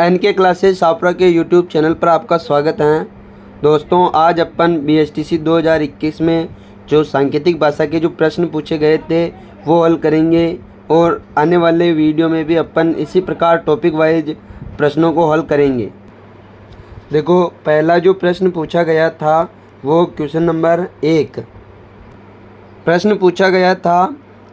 N K classes छात्रा के YouTube channel पर आपका स्वागत है। दोस्तों, आज अपन बीएसटीसी 2021 में जो सांकेतिक भाषा के जो प्रश्न पूछे गए थे वो हल करेंगे और आने वाले वीडियो में भी अपन इसी प्रकार टॉपिक वाइज प्रश्नों को हल करेंगे। देखो, पहला जो प्रश्न पूछा गया था वो क्वेश्चन नंबर 1। प्रश्न पूछा गया था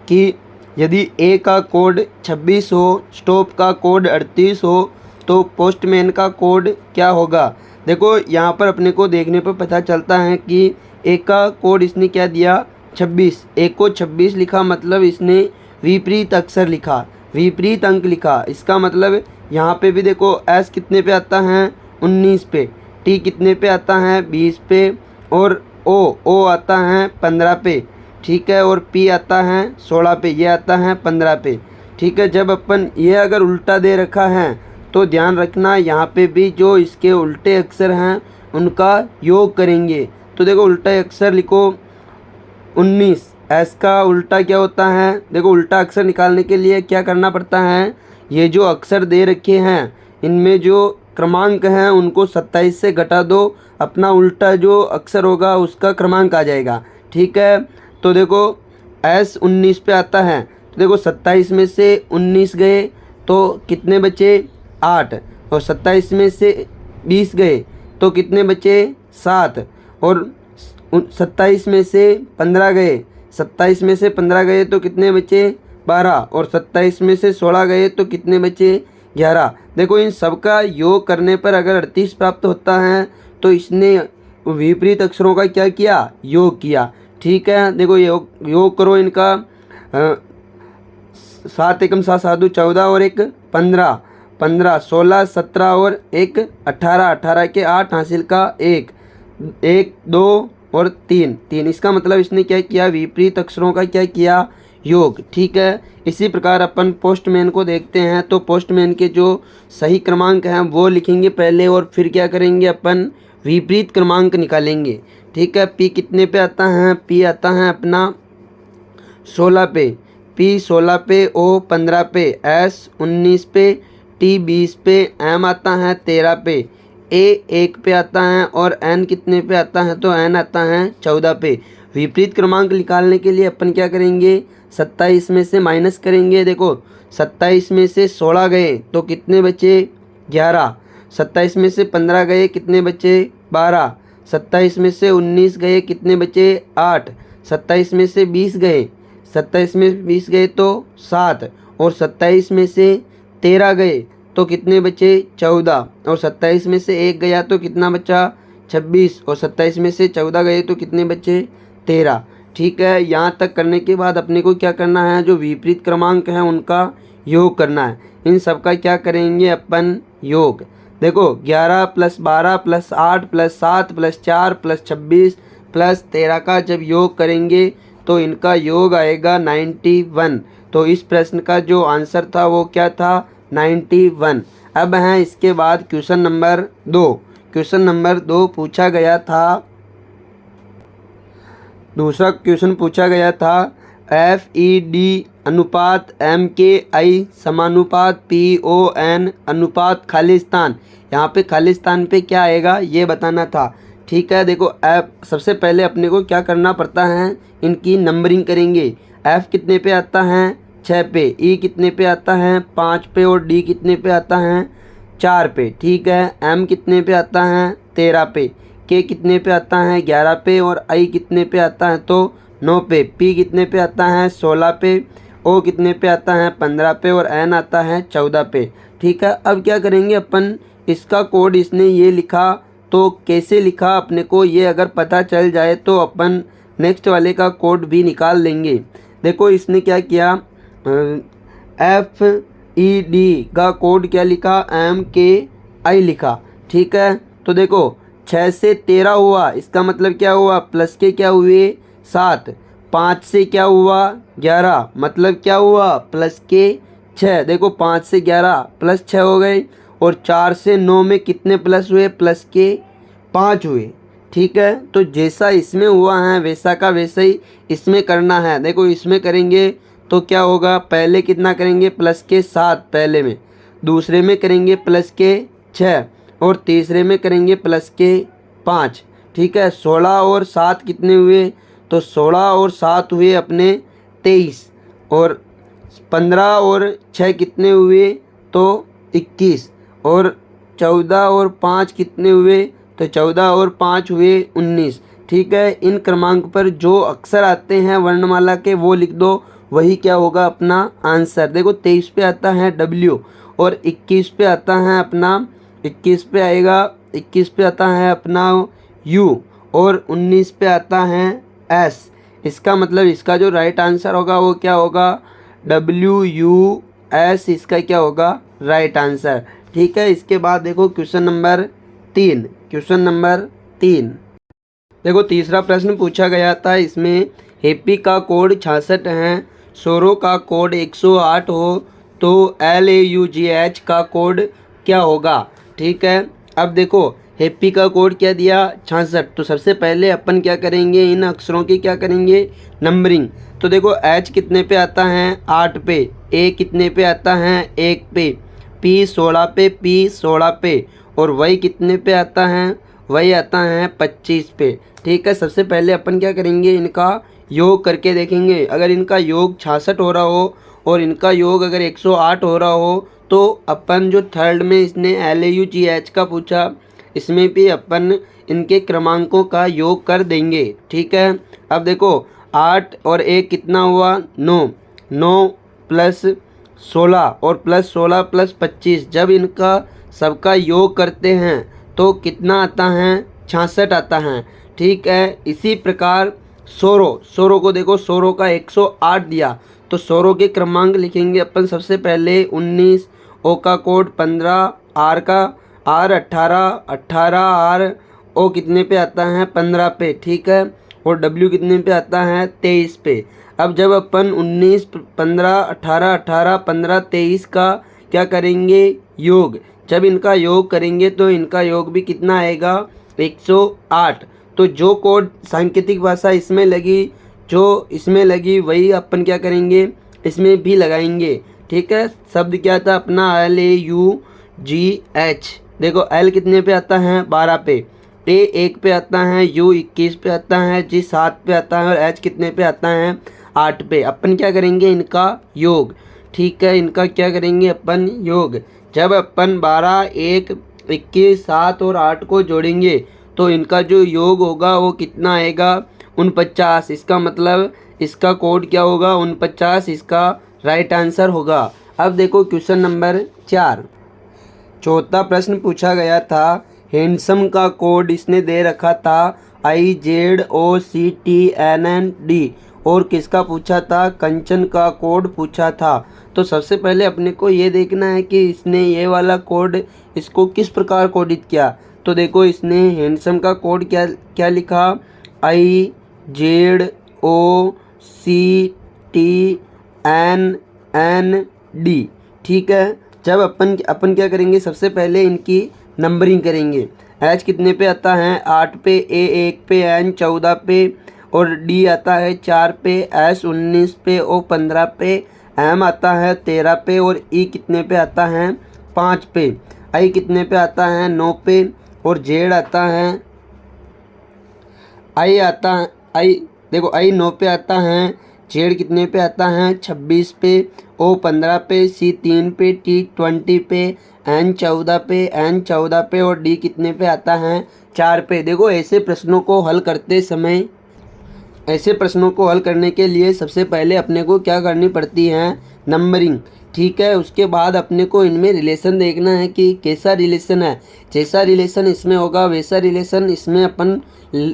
कि यदि ए का कोड 26 हो, स्टॉप का कोड 38 हो तो पोस्टमैन का कोड क्या होगा। देखो, यहाँ पर अपने को देखने पर पता चलता है कि ए का कोड इसने क्या दिया 26। ए को 26 लिखा, मतलब इसने विपरीत अक्षर लिखा, विपरीत अंक लिखा। इसका मतलब यहाँ पे भी देखो एस कितने पे आता है 19 पे, टी कितने पे आता है 20 पे और ओ आता है 15 पे, ठीक है, और पी आता है 16 पे, ये आता है 15 पे, ठीक है। जब अपन ये अगर उल्टा दे रखा है तो ध्यान रखना यहाँ पे भी जो इसके उल्टे अक्षर हैं उनका योग करेंगे। तो देखो, उल्टा अक्षर लिखो 19, एस का उल्टा क्या होता है। देखो, उल्टा अक्षर निकालने के लिए क्या करना पड़ता है, ये जो अक्षर दे रखे हैं इनमें जो क्रमांक हैं उनको 27 से घटा दो, अपना उल्टा जो अक्षर होगा उसका क्रमांक आ जाएगा, ठीक है। तो देखो एस 19 पे आता है, तो देखो 27 में से 19 गए तो कितने बचे 8, और 27 में से 20 गए तो कितने बचे 7, और 27 में से 15 गए, 27 में से 15 गए तो कितने बचे 12, और 27 में से 16 गए तो कितने बचे 11। देखो, इन सब का योग करने पर अगर 38 प्राप्त होता है तो इसने विपरीत अक्षरों का क्या किया, योग किया, ठीक है। देखो, योग करो इनका, 7 एकम 7 साधु 14 और 1 15, 15 16 17 और 1 18, 18 के 8 हासिल का 1 1 2 और 3 3। इसका मतलब इसने क्या किया, विपरीत अक्षरों का क्या किया, योग, ठीक है। इसी प्रकार अपन पोस्टमैन को देखते हैं। तो पोस्टमैन के जो सही क्रमांक हैं वो लिखेंगे पहले और फिर क्या करेंगे, अपन विपरीत क्रमांक निकालेंगे, ठीक है। पी कितने पे आता है, पी आता है अपना 16 पे, पी 16 पे, ओ 15 पे, एस 19 पे, टी 20 पे, एम आता है 13 पे, ए 1 पे आता है और एन कितने पे आता है, तो एन आता है 14 पे। विपरीत क्रमांक निकालने के लिए अपन क्या करेंगे, 27 में से माइनस करेंगे। देखो, 27 में से 16 गए तो कितने बचे 11, 27 में से 15 गए कितने बचे 12, 27 में से 19 गए कितने बचे 8, 27 में से 20 गए, 27 में 20 गए तो 7, और 27 में से 13 गए तो कितने बचे 14, और 27 में से 1 गया तो कितना बचा 26, और 27 में से 14 गए तो कितने बचे 13, ठीक है। यहाँ तक करने के बाद अपने को क्या करना है, जो विपरीत क्रमांक हैं उनका योग करना है। इन सब का क्या करेंगे अपन, योग। देखो, 11 + 12 + 8 + 7 + 4 + 26 + 13 का जब योग करेंगे तो इनका योग आएगा 91। तो इस प्रश्न का जो आंसर था वो क्या था, 91। अब हैं इसके बाद क्वेश्चन नंबर 2। क्वेश्चन नंबर 2 पूछा गया था, दूसरा क्वेश्चन पूछा गया था FED अनुपात MKI समानुपात PON अनुपात खालिस्तान। यहाँ पे खालिस्तान पे क्या आएगा ये बताना था, ठीक है। देखो, सबसे पहले अपने को क्या करना पड़ता है, इनकी नंबरिंग करेंगे। F कितने पे आता है 6 पे, E कितने पे आता है 5 पे, और D कितने पे आता है 4 पे, ठीक है। M कितने पे आता है 13 पे, K कितने पे आता है 11 पे, और I कितने पे आता है तो 9 पे, P कितने पे आता है 16 पे, O कितने पे आता है 15 पे, और N आता है 14 पे, ठीक है। अब क्या करेंगे अपन, इसका कोड इसने ये लिखा तो कैसे लिखा अपने को ये अगर पता चल जाए तो अपन नेक्स्ट वाले का कोड भी निकाल लेंगे। देखो, इसने क्या किया, FED का कोड क्या लिखा, MKI लिखा, ठीक है। तो देखो, 6 से 13 हुआ, इसका मतलब क्या हुआ, प्लस के क्या हुए 7, 5 से क्या हुआ 11, मतलब क्या हुआ प्लस के 6। देखो, 5 से 11 + 6 हो गए, और 4 से 9 में कितने प्लस हुए, प्लस के 5 हुए, ठीक है। तो जैसा इसमें हुआ है वैसा का वैसा ही इसमें करना है। देखो, इसमें करेंगे तो क्या होगा, पहले कितना करेंगे, प्लस के 7 पहले में, दूसरे में करेंगे प्लस के 6 और तीसरे में करेंगे प्लस के 5। ठीक है, 16 और 7 कितने हुए, तो 16 और 7 हुए अपने 23 और 15 और 6 कितने हुए, तो 21 और 14 और 5 कितने हुए, तो 14 और 5 हुए 19। ठीक है, इन क्रमांक पर जो अक्षर आते हैं वर्णमाला के वो लिख दो, वही क्या होगा अपना आंसर। देखो 23 पे आता है W और 21 पे आता है अपना 21 पे आएगा 21 पे आता है अपना U और 19 पे आता है S। इसका मतलब इसका जो राइट आंसर होगा वो क्या होगा, WUS इसका क्या होगा राइट आंसर। ठीक है, इसके बाद देखो क्वेश्चन नंबर 3। क्वेश्चन नंबर 3 देखो, तीसरा प्रश्न पूछा गया था, इसमें हैप्पी का कोड 66 है, सोरो का कोड 108 हो तो LAUGH का कोड क्या होगा। ठीक है, अब देखो हैप्पी का कोड क्या दिया 66, तो सबसे पहले अपन क्या करेंगे, इन अक्षरों की क्या करेंगे नंबरिंग। तो देखो H कितने पे आता है 8 पे, A कितने पे आता है 1 पे, P 16 पे, P 16 पे और Y कितने पे आता है, Y आता है 25 पे। ठीक है, सबसे पहले अपन क्या करेंगे, इनका योग करके देखेंगे। अगर इनका योग 66 हो रहा हो और इनका योग अगर 108 हो रहा हो तो अपन जो थर्ड में इसने LAUGH का पूछा, इसमें भी अपन इनके क्रमांकों का योग कर देंगे। ठीक है, अब देखो 8 और 1 कितना हुआ 9, 9 प्लस 16 और प्लस 16 प्लस 25, जब इनका सबका योग करते हैं तो कितना आता है 66 आता है। ठीक है, इसी प्रकार सोरो को देखो, सोरो का 108 दिया तो सोरो के क्रमांक लिखेंगे अपन सबसे पहले 19, ओ का कोड 15, आर का आर 18 आर ओ कितने पे आता है 15 पे। ठीक है, और डब्ल्यू कितने पे आता है 23 पे। अब जब अपन 19, 15, 18, 15, 23 का क्या करेंगे योग, जब इनका योग करेंगे तो इनका योग भी कितना आएगा 108। तो जो कोड सांकेतिक भाषा इसमें लगी, जो इसमें लगी वही अपन क्या करेंगे इसमें भी लगाएंगे। ठीक है, शब्द क्या था अपना LAUGH। देखो L कितने पे आता है 12 पे, A 1 पे आता है, U 21 पे आता है, G 7 पे आता है और H कितने पे आता है 8 पे। अपन क्या करेंगे इनका योग। ठीक है, इनका क्या करेंगे अपन योग। जब अपन 12, 1, 21, 7 और 8 को जोड़ेंगे तो इनका जो योग होगा वो कितना आएगा 49। इसका मतलब इसका कोड क्या होगा 49, इसका राइट आंसर होगा। अब देखो क्वेश्चन नंबर 4। चौथा प्रश्न पूछा गया था, हैंडसम का कोड इसने दे रखा था IZOCTNND और किसका पूछा था, कंचन का कोड पूछा था। तो सबसे पहले अपने को ये देखना है कि इसने ये वाला कोड इसको किस प्रकार कोडित किया। तो देखो इसने हैंडसम का कोड क्या लिखा, IZOCTNND। ठीक है, जब अपन क्या करेंगे सबसे पहले इनकी नंबरिंग करेंगे। H कितने पे आता है 8 पे, A 1 पे, N 14 पे और D आता है 4 पे, S 19 पे, O 15 पे, M आता है 13 पे और E कितने पे आता है 5 पे, I कितने पे आता है 9 पे और Z आता है देखो I 9 पे आता है, Z कितने पे आता है 26 पे, O 15 पे, C 3 पे, T 20 पे, N 14 पे और D कितने पे आता है 4 पे। देखो ऐसे प्रश्नों को हल करने के लिए सबसे पहले अपने को क्या करनी पड़ती है नंबरिंग। ठीक है, उसके बाद अपने को इनमें रिलेशन देखना है कि कैसा रिलेशन है, जैसा रिलेशन इसमें होगा वैसा रिलेशन इसमें अपन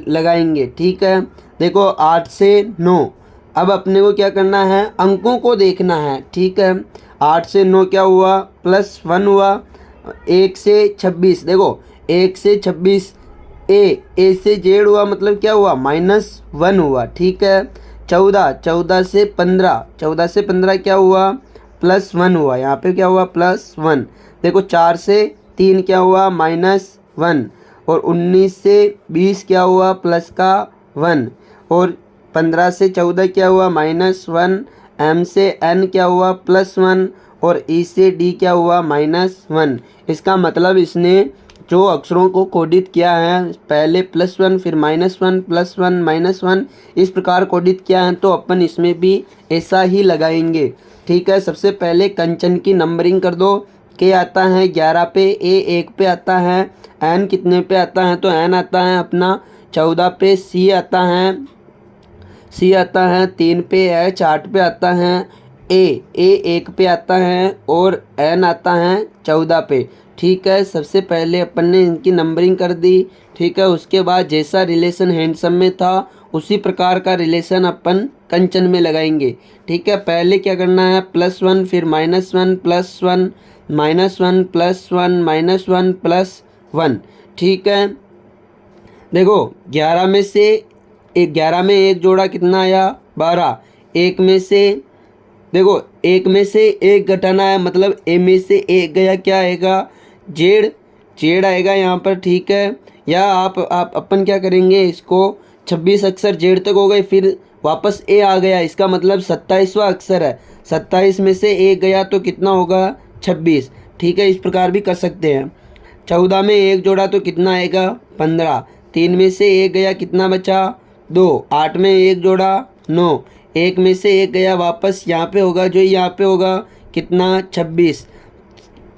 लगाएंगे। ठीक है, देखो 8 से 9, अब अपने को क्या करना है अंकों को देखना है। ठीक है, 8 से 9 क्या हुआ +1 हुआ, 1 से 26, देखो 1 से 26 A से Z हुआ मतलब क्या हुआ -1 हुआ। ठीक है, 14 से 15 क्या हुआ +1 हुआ, यहाँ पे क्या हुआ +1। देखो 4 से 3 क्या हुआ -1 और 19 से 20 क्या हुआ +1 और 15 से 14 क्या हुआ -1, M से N क्या हुआ +1 और ई से डी क्या हुआ -1। इसका मतलब इसने जो अक्षरों को कोडित किया है पहले +1 फिर -1 +1 -1 इस प्रकार कोडित किया है, तो अपन इसमें भी ऐसा ही लगाएंगे। ठीक है, सबसे पहले कंचन की नंबरिंग कर दो। के आता है 11 पे, ए 1 पे आता है, एन कितने पे आता है तो एन आता है अपना 14 पे, सी आता है 3 पे, एच 8 पे आता है, ए 1 पे आता है और एन आता है 14 पे। ठीक है, सबसे पहले अपन ने इनकी नंबरिंग कर दी। ठीक है, उसके बाद जैसा रिलेशन हैंडसम में था उसी प्रकार का रिलेशन अपन कंचन में लगाएंगे। ठीक है, पहले क्या करना है +1 फिर -1 +1 -1 +1 -1 +1। ठीक है, देखो 11 में से 11 में एक जोड़ा कितना आया 12। एक में से देखो एक में से एक घटाना है, मतलब ए में से एक गया क्या आएगा जेड आएगा यहाँ पर। ठीक है, या आप अपन क्या करेंगे इसको 26 अक्षर जेड तक हो गए फिर वापस ए आ गया, इसका मतलब 27वां अक्षर है। 27 में से एक गया तो कितना होगा 26। ठीक है, इस प्रकार भी कर सकते हैं। 14 में एक जोड़ा तो कितना आएगा 15। 3 में से एक गया कितना बचा 2। 8 में एक जोड़ा 9। एक में से एक गया वापस यहाँ पे होगा, जो यहाँ पे होगा कितना 26।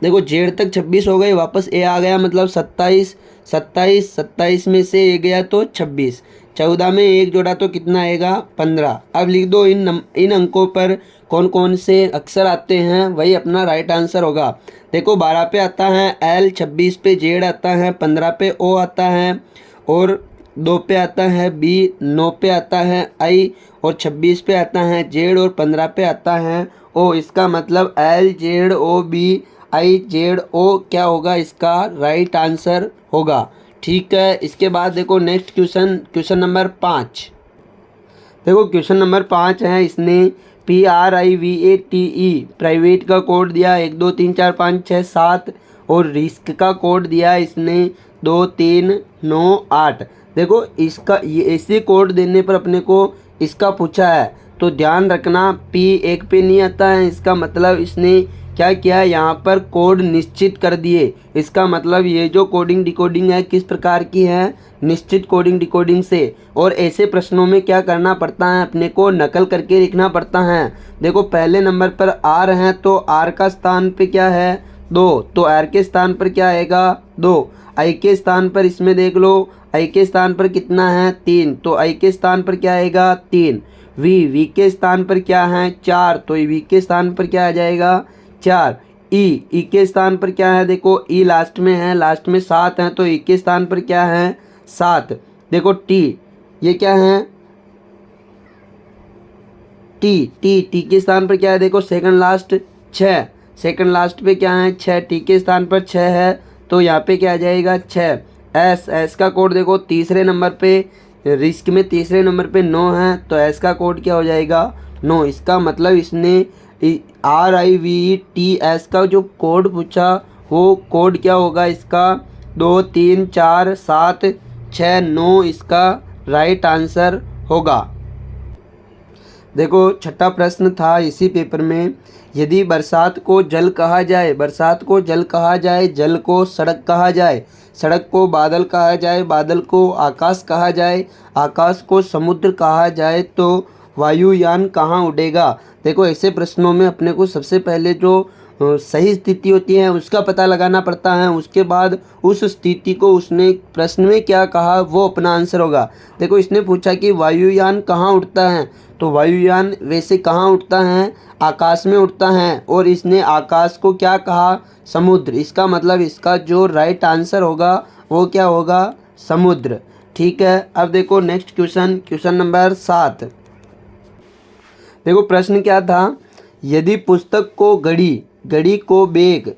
देखो जेड तक 26 हो गए, वापस ए आ गया मतलब 27। 27 में से एक गया तो 26। 14 में एक जोड़ा तो कितना आएगा 15। अब लिख दो इन अंकों पर कौन कौन से अक्षर आते हैं, वही अपना राइट आंसर होगा। देखो 12 पे आता है एल, 26 पे जेड आता है, 15 पे ओ आता है और 2 पे आता है बी, 9 पे आता है आई और 26 पे आता है जेड और 15 पे आता है ओ। इसका मतलब L Z O B I Z O क्या होगा, इसका राइट आंसर होगा। ठीक है, इसके बाद देखो नेक्स्ट क्वेश्चन नंबर 5। देखो क्वेश्चन नंबर 5 है, इसने PRIVATE प्राइवेट का कोड दिया 1 2 3 4 5 6 7 और रिस्क का कोड दिया इसने 2 3 9 8। देखो इसका ये ऐसे कोड देने पर अपने को इसका पूछा है, तो ध्यान रखना P 1 पे नहीं आता है, इसका मतलब इसने क्या किया यहाँ पर कोड निश्चित कर दिए। इसका मतलब ये जो कोडिंग डिकोडिंग है किस प्रकार की है, निश्चित कोडिंग डिकोडिंग से। और ऐसे प्रश्नों में क्या करना पड़ता है, अपने को नकल करके लिखना पड़ता है। देखो पहले नंबर पर आर है तो आर का स्थान पे क्या है 2, तो आर के स्थान पर क्या आएगा 2। आई के स्थान पर इसमें देख लो, आई के स्थान पर कितना है 3, तो आई के स्थान पर क्या आएगा 3। वी के स्थान पर क्या है 4, तो वी के स्थान पर क्या आ जाएगा 4। ई के स्थान पर क्या है, देखो ई लास्ट में है, लास्ट में 7 है तो ई के स्थान पर क्या है 7। देखो टी ये क्या है टी के स्थान पर क्या है, देखो सेकंड लास्ट 6, सेकंड लास्ट पे क्या है 6, टी के स्थान पर 6 है तो यहाँ पे क्या आ जाएगा 6। एस का कोड देखो तीसरे नंबर पे, रिस्क में तीसरे नंबर पे 9 है तो एस का कोड क्या हो जाएगा 9। इसका मतलब इसने RIVETS का जो कोड पूछा वो कोड क्या होगा इसका 2 3 4 7 6 9 इसका राइट आंसर होगा। देखो छठा प्रश्न था इसी पेपर में, यदि बरसात को जल कहा जाए, बरसात को जल कहा जाए, जल को सड़क कहा जाए, सड़क को बादल कहा जाए, बादल को आकाश कहा जाए, आकाश को समुद्र कहा जाए तो वायुयान कहाँ उड़ेगा। देखो ऐसे प्रश्नों में अपने को सबसे पहले जो सही स्थिति होती है उसका पता लगाना पड़ता है, उसके बाद उस स्थिति को उसने प्रश्न में क्या कहा वो अपना आंसर होगा। देखो इसने पूछा कि वायुयान कहाँ उड़ता है, तो वायुयान वैसे कहाँ उड़ता है आकाश में उड़ता है, और इसने आकाश को क्या कहा समुद्र। इसका मतलब इसका जो राइट आंसर होगा वो क्या होगा समुद्र। ठीक है, अब देखो नेक्स्ट क्वेश्चन नंबर 7। देखो प्रश्न क्या था, यदि पुस्तक को घड़ी को बैग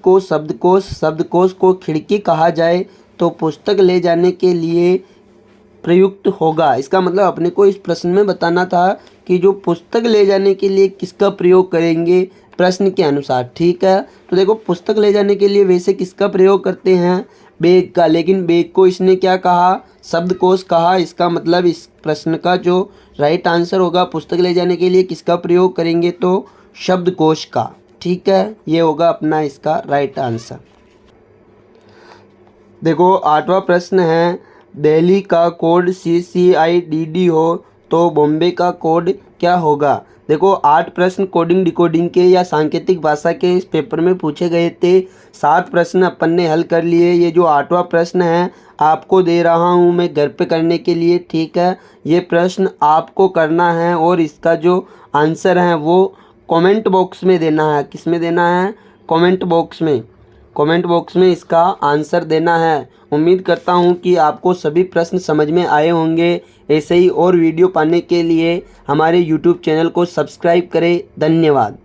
को शब्दकोश को खिड़की कहा जाए तो पुस्तक ले जाने के लिए प्रयुक्त होगा। इसका मतलब अपने को इस प्रश्न में बताना था कि जो पुस्तक ले जाने के लिए किसका प्रयोग करेंगे प्रश्न के अनुसार। ठीक है, तो देखो पुस्तक ले जाने के लिए वैसे किसका प्रयोग करते हैं बैग का, लेकिन बैग को इसने क्या कहा शब्दकोश कहा। इसका मतलब इस प्रश्न का जो राइट आंसर होगा पुस्तक ले जाने के लिए किसका प्रयोग करेंगे तो शब्दकोश का। ठीक है, ये होगा अपना इसका राइट आंसर। देखो 8वां प्रश्न है, दिल्ली का कोड CCIDD हो तो बॉम्बे का कोड क्या होगा। देखो 8 प्रश्न कोडिंग डिकोडिंग के या सांकेतिक भाषा के इस पेपर में पूछे गए थे। 7 प्रश्न अपन ने हल कर लिए। ये जो 8वां प्रश्न है आपको दे रहा हूँ मैं घर पे करने के लिए। ठीक है, ये प्रश्न आपको करना है और इसका जो आंसर है वो कमेंट बॉक्स में देना है। किस में देना है? कमेंट बॉक्स में। कमेंट बॉक्स में इसका आंसर देना है। उम्मीद करता हूँ कि आपको सभी प्रश्न समझ में आए होंगे। ऐसे ही और वीडियो पाने के लिए हमारे YouTube चैनल को सब्सक्राइब करें। धन्यवाद।